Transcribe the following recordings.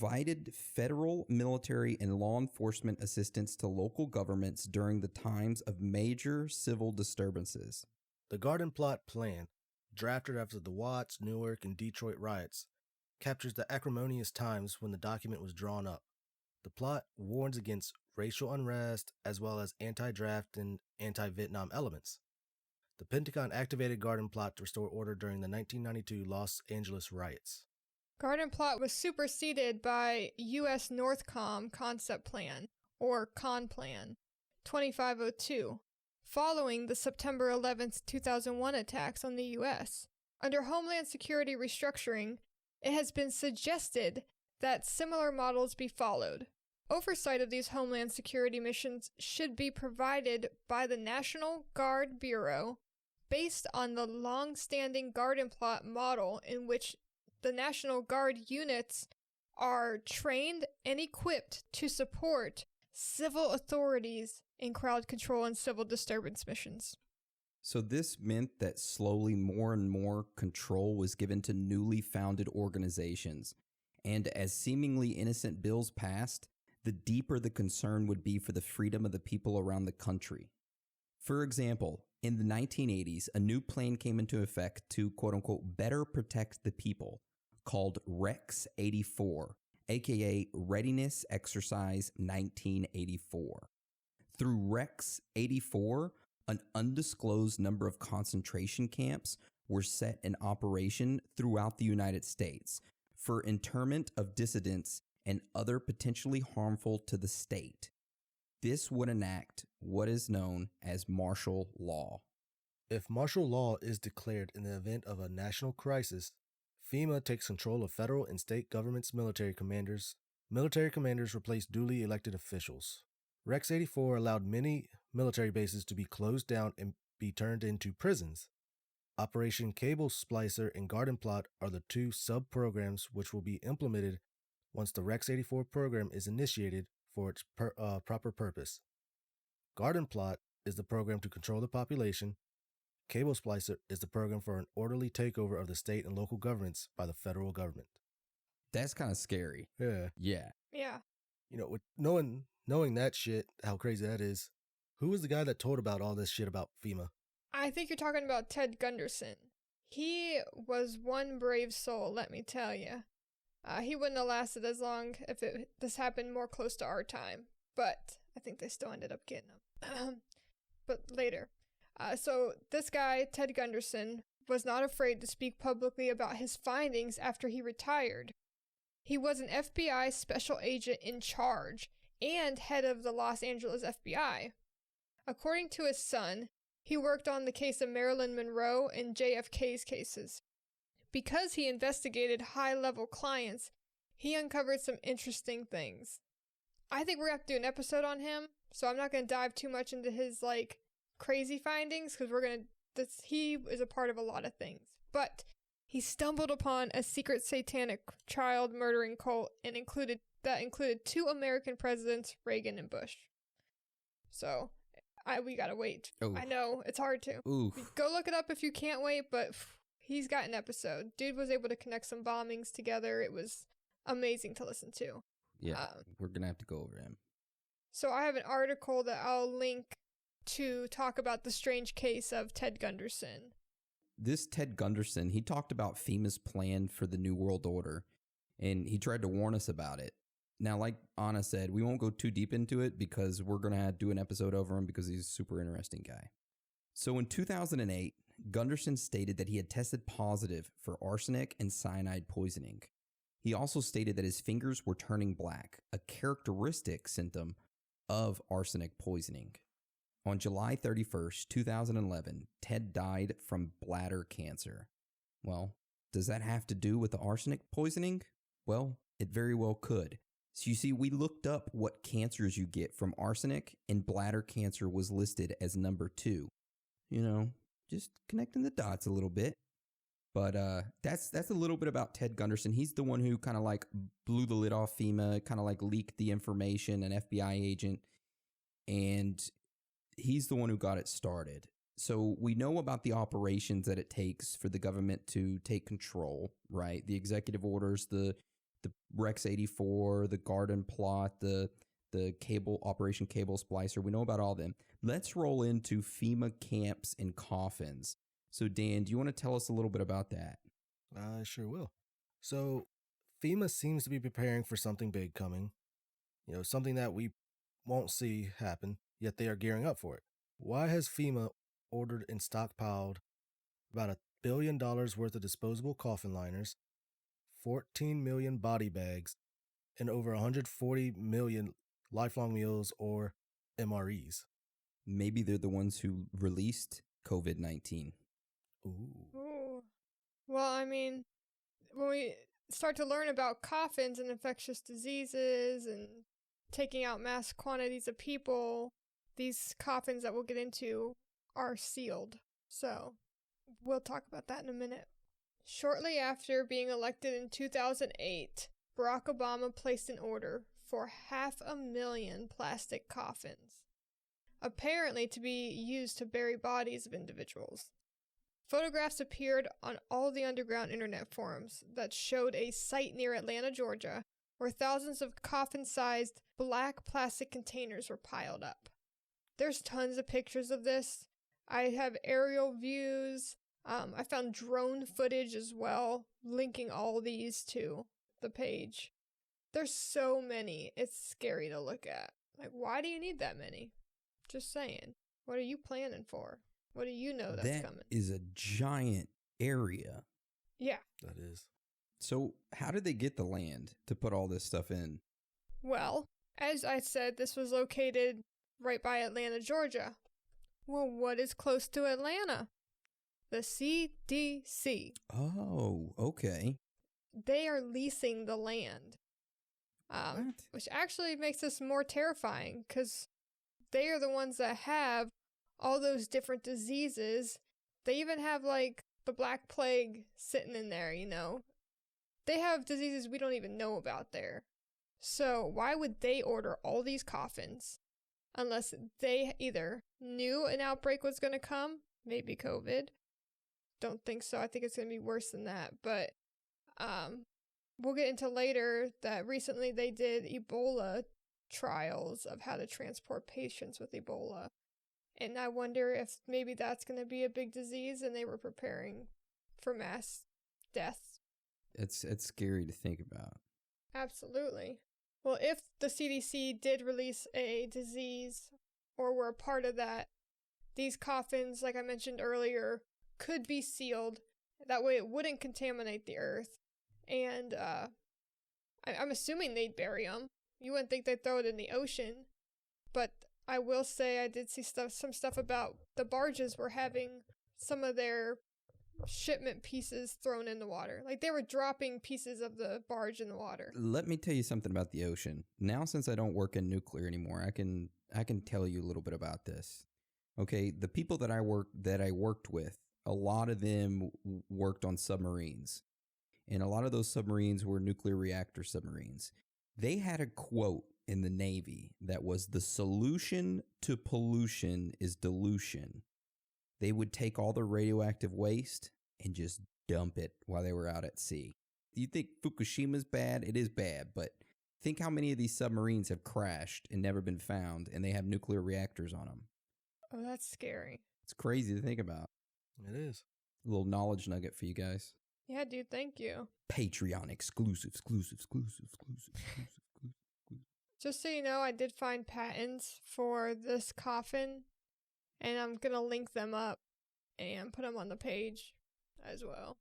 provided federal, military, and law enforcement assistance to local governments during the times of major civil disturbances. The Garden Plot plan, drafted after the Watts, Newark, and Detroit riots, captures the acrimonious times when the document was drawn up. The plot warns against racial unrest as well as anti-draft and anti-Vietnam elements. The Pentagon activated Garden Plot to restore order during the 1992 Los Angeles riots. Garden Plot was superseded by U.S. Northcom Concept Plan, or CON Plan, 2502, following the September 11, 2001 attacks on the U.S. Under Homeland Security restructuring, it has been suggested that similar models be followed. Oversight of these Homeland Security missions should be provided by the National Guard Bureau based on the long-standing Garden Plot model in which the National Guard units are trained and equipped to support civil authorities in crowd control and civil disturbance missions. So this meant that slowly more and more control was given to newly founded organizations. And as seemingly innocent bills passed, the deeper the concern would be for the freedom of the people around the country. For example, in the 1980s, a new plan came into effect to, quote-unquote, better protect the people, called Rex 84, aka Readiness Exercise 1984. Through Rex 84, an undisclosed number of concentration camps were set in operation throughout the United States for internment of dissidents and other potentially harmful to the state. This would enact what is known as martial law. If martial law is declared in the event of a national crisis, FEMA takes control of federal and state governments' military commanders. Military commanders replace duly elected officials. Rex 84 allowed many military bases to be closed down and be turned into prisons. Operation Cable Splicer and Garden Plot are the two sub-programs which will be implemented once the Rex 84 program is initiated for its proper purpose. Garden Plot is the program to control the population. Cable Splicer is the program for an orderly takeover of the state and local governments by the federal government. That's kind of scary. Yeah. Yeah. You know, with knowing that shit, how crazy that is, who was the guy that told about all this shit about FEMA? I think you're talking about Ted Gunderson. He was one brave soul, let me tell you. He wouldn't have lasted as long if this happened more close to our time. But I think they still ended up getting him. But later. So this guy, Ted Gunderson, was not afraid to speak publicly about his findings after he retired. He was an FBI special agent in charge and head of the Los Angeles FBI. According to his son, he worked on the case of Marilyn Monroe and JFK's cases. Because he investigated high-level clients, he uncovered some interesting things. I think we're going to have to do an episode on him, so I'm not going to dive too much into his, crazy findings, because he is a part of a lot of things. But he stumbled upon a secret satanic child murdering cult and included 2 American presidents, Reagan and Bush. So, we gotta wait. Oof. I know, it's hard to. Oof. Go look it up if you can't wait, but he's got an episode. Dude was able to connect some bombings together. It was amazing to listen to. Yeah, we're gonna have to go over him. So I have an article that I'll link to talk about the strange case of Ted Gunderson. This Ted Gunderson, he talked about FEMA's plan for the New World Order, and he tried to warn us about it. Now, like Anna said, we won't go too deep into it because we're going to do an episode over him because he's a super interesting guy. So in 2008, Gunderson stated that he had tested positive for arsenic and cyanide poisoning. He also stated that his fingers were turning black, a characteristic symptom of arsenic poisoning. On July 31st, 2011, Ted died from bladder cancer. Well, does that have to do with the arsenic poisoning? Well, it very well could. So you see, we looked up what cancers you get from arsenic, and bladder cancer was listed as number 2. You know, just connecting the dots a little bit. But that's a little bit about Ted Gunderson. He's the one who kind of blew the lid off FEMA, kind of leaked the information, an FBI agent, and he's the one who got it started. So we know about the operations that it takes for the government to take control, right? The executive orders, the the Rex 84, the garden plot, the cable Operation Cable Splicer. We know about all of them. Let's roll into FEMA camps and coffins. So Dan, do you want to tell us a little bit about that? I sure will. So FEMA seems to be preparing for something big coming. Something that we won't see happen, yet they are gearing up for it. Why has FEMA ordered and stockpiled about $1 billion worth of disposable coffin liners, 14 million body bags, and over 140 million lifelong meals or MREs? Maybe they're the ones who released COVID-19. Ooh. Well, I mean, when we start to learn about coffins and infectious diseases and taking out mass quantities of people, these coffins that we'll get into are sealed. So we'll talk about that in a minute. Shortly after being elected in 2008, Barack Obama placed an order for 500,000 plastic coffins, apparently to be used to bury bodies of individuals. Photographs appeared on all the underground internet forums that showed a site near Atlanta, Georgia, where thousands of coffin-sized black plastic containers were piled up. There's tons of pictures of this. I have aerial views. I found drone footage as well, linking all these to the page. There's so many. It's scary to look at. Like, why do you need that many? Just saying. What are you planning for? What do you know that's coming? That is a giant area. Yeah. That is. So how did they get the land to put all this stuff in? Well, as I said, this was located right by Atlanta, Georgia. Well, what is close to Atlanta? The CDC. Oh, okay. They are leasing the land. Which actually makes this more terrifying because they are the ones that have all those different diseases. They even have like the Black Plague sitting in there, They have diseases we don't even know about there. So why would they order all these coffins? Unless they either knew an outbreak was going to come, maybe COVID. Don't think so. I think it's going to be worse than that. But we'll get into later that recently they did Ebola trials of how to transport patients with Ebola. And I wonder if maybe that's going to be a big disease and they were preparing for mass deaths. It's scary to think about. Absolutely. Well, if the CDC did release a disease or were a part of that, these coffins, like I mentioned earlier, could be sealed. That way it wouldn't contaminate the earth. And I'm assuming they'd bury them. You wouldn't think they'd throw it in the ocean. But I will say I did see some stuff about the barges were having some of their shipment pieces thrown in the water. Like they were dropping pieces of the barge in the water. Let me tell you something about the ocean. Now, since I don't work in nuclear anymore, I can tell you a little bit about this. Okay, the people that I worked with, a lot of them worked on submarines. And a lot of those submarines were nuclear reactor submarines. They had a quote in the Navy that was, "The solution to pollution is dilution." They would take all the radioactive waste and just dump it while they were out at sea. Do you think Fukushima's bad? It is bad, but think how many of these submarines have crashed and never been found, and they have nuclear reactors on them. Oh, that's scary. It's crazy to think about. It is. A little knowledge nugget for you guys. Yeah, dude, thank you. Patreon exclusive. Just so you know, I did find patents for this coffin, and I'm going to link them up and put them on the page as well.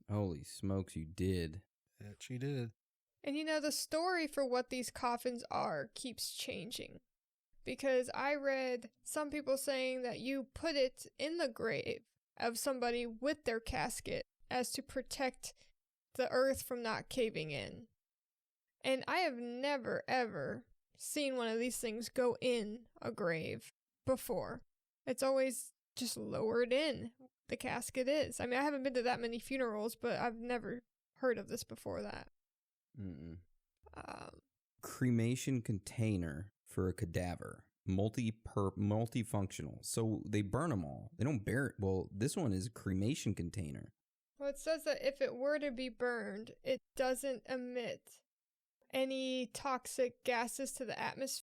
Holy smokes, you did. Yeah, she did. And the story for what these coffins are keeps changing. Because I read some people saying that you put it in the grave of somebody with their casket as to protect the earth from not caving in. And I have never, ever seen one of these things go in a grave before. It's always just lowered in. The casket is. I mean, I haven't been to that many funerals, but I've never heard of this before that. Cremation container for a cadaver. Multifunctional. So they burn them all. They don't bury it. Well, this one is a cremation container. Well, it says that if it were to be burned, it doesn't emit any toxic gases to the atmosphere.